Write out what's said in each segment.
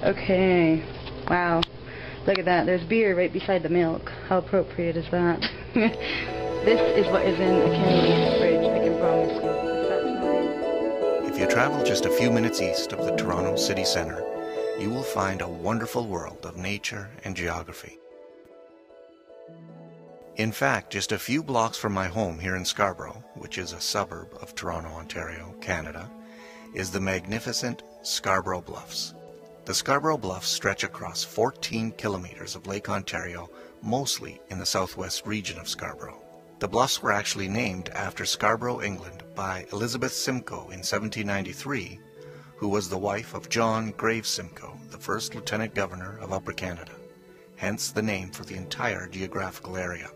Okay. Wow. Look at that. There's beer right beside the milk. How appropriate is that? This is what is in a Canadian fridge, I can promise you. That's nice. If you travel just a few minutes east of the Toronto city centre, you will find a wonderful world of nature and geography. In fact, just a few blocks from my home here in Scarborough, which is a suburb of Toronto, Ontario, Canada, is the magnificent Scarborough Bluffs. The Scarborough Bluffs stretch across 14 kilometers of Lake Ontario, mostly in the southwest region of Scarborough. The bluffs were actually named after Scarborough, England by Elizabeth Simcoe in 1793, who was the wife of John Graves Simcoe, the first Lieutenant Governor of Upper Canada, hence the name for the entire geographical area.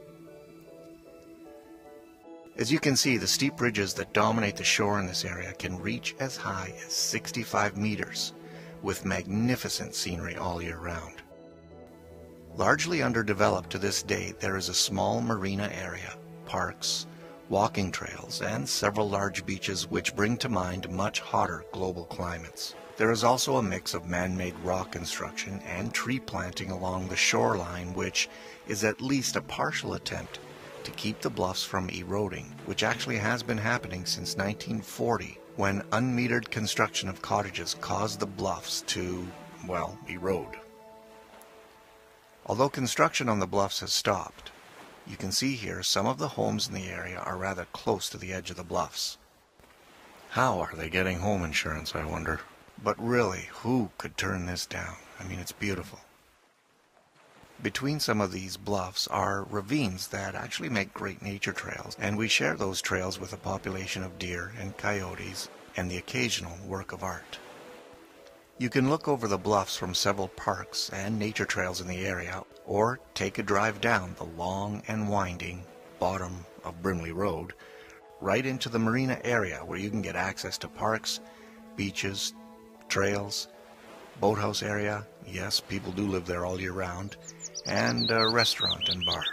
As you can see, the steep ridges that dominate the shore in this area can reach as high as 65 meters, with magnificent scenery all year round. Largely underdeveloped to this day, there is a small marina area, parks, walking trails, and several large beaches which bring to mind much hotter global climates. There is also a mix of man-made rock construction and tree planting along the shoreline, which is at least a partial attempt to keep the bluffs from eroding, which actually has been happening since 1940, when unmetered construction of cottages caused the bluffs to, well, erode. Although construction on the bluffs has stopped, you can see here some of the homes in the area are rather close to the edge of the bluffs. How are they getting home insurance, I wonder? But really, who could turn this down? I mean, it's beautiful. Between some of these bluffs are ravines that actually make great nature trails, and we share those trails with a population of deer and coyotes and the occasional work of art. You can look over the bluffs from several parks and nature trails in the area, or take a drive down the long and winding bottom of Brimley Road right into the marina area, where you can get access to parks, beaches, trails, boathouse area, yes, people do live there all year round, and a restaurant and bar.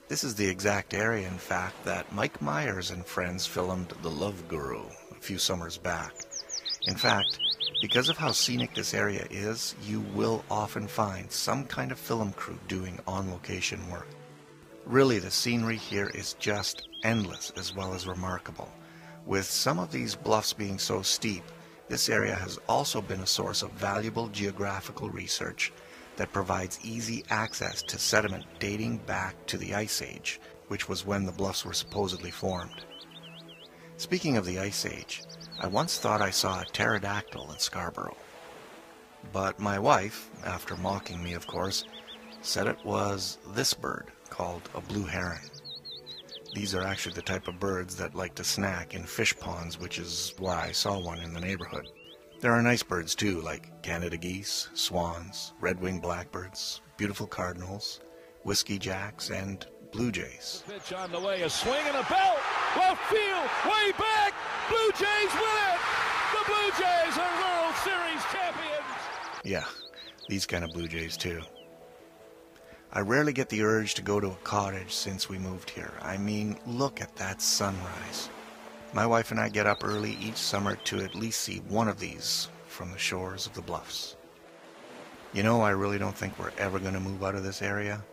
This is the exact area, in fact, that Mike Myers and friends filmed The Love Guru a few summers back. In fact, because of how scenic this area is, you will often find some kind of film crew doing on-location work. Really, the scenery here is just endless as well as remarkable. With some of these bluffs being so steep, this area has also been a source of valuable geographical research that provides easy access to sediment dating back to the Ice Age, which was when the bluffs were supposedly formed. Speaking of the Ice Age, I once thought I saw a pterodactyl in Scarborough. But my wife, after mocking me of course, said it was this bird, called a blue heron. These are actually the type of birds that like to snack in fish ponds, which is why I saw one in the neighborhood. There are nice birds too, like Canada geese, swans, red-winged blackbirds, beautiful cardinals, whiskey jacks, and blue jays. Pitch on the way, a swing and a belt, left field, way back, Blue Jays win it! The Blue Jays are World Series champions! Yeah, these kind of blue jays too. I rarely get the urge to go to a cottage since we moved here. I mean, look at that sunrise. My wife and I get up early each summer to at least see one of these from the shores of the bluffs. You know, I really don't think we're ever going to move out of this area.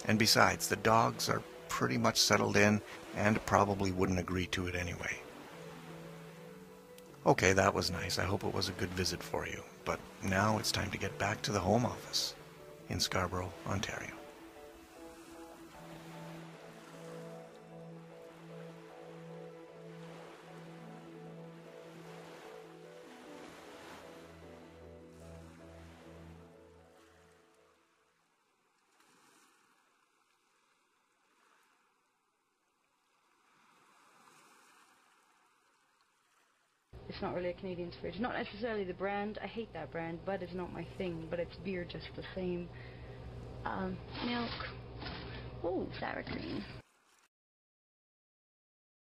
And besides, the dogs are pretty much settled in and probably wouldn't agree to it anyway. Okay, that was nice. I hope it was a good visit for you. But now it's time to get back to the home office in Scarborough, Ontario. It's not really a Canadian fridge. Not necessarily the brand. I hate that brand. Bud is not my thing, but it's beer just the same. Milk. Oh, sour cream.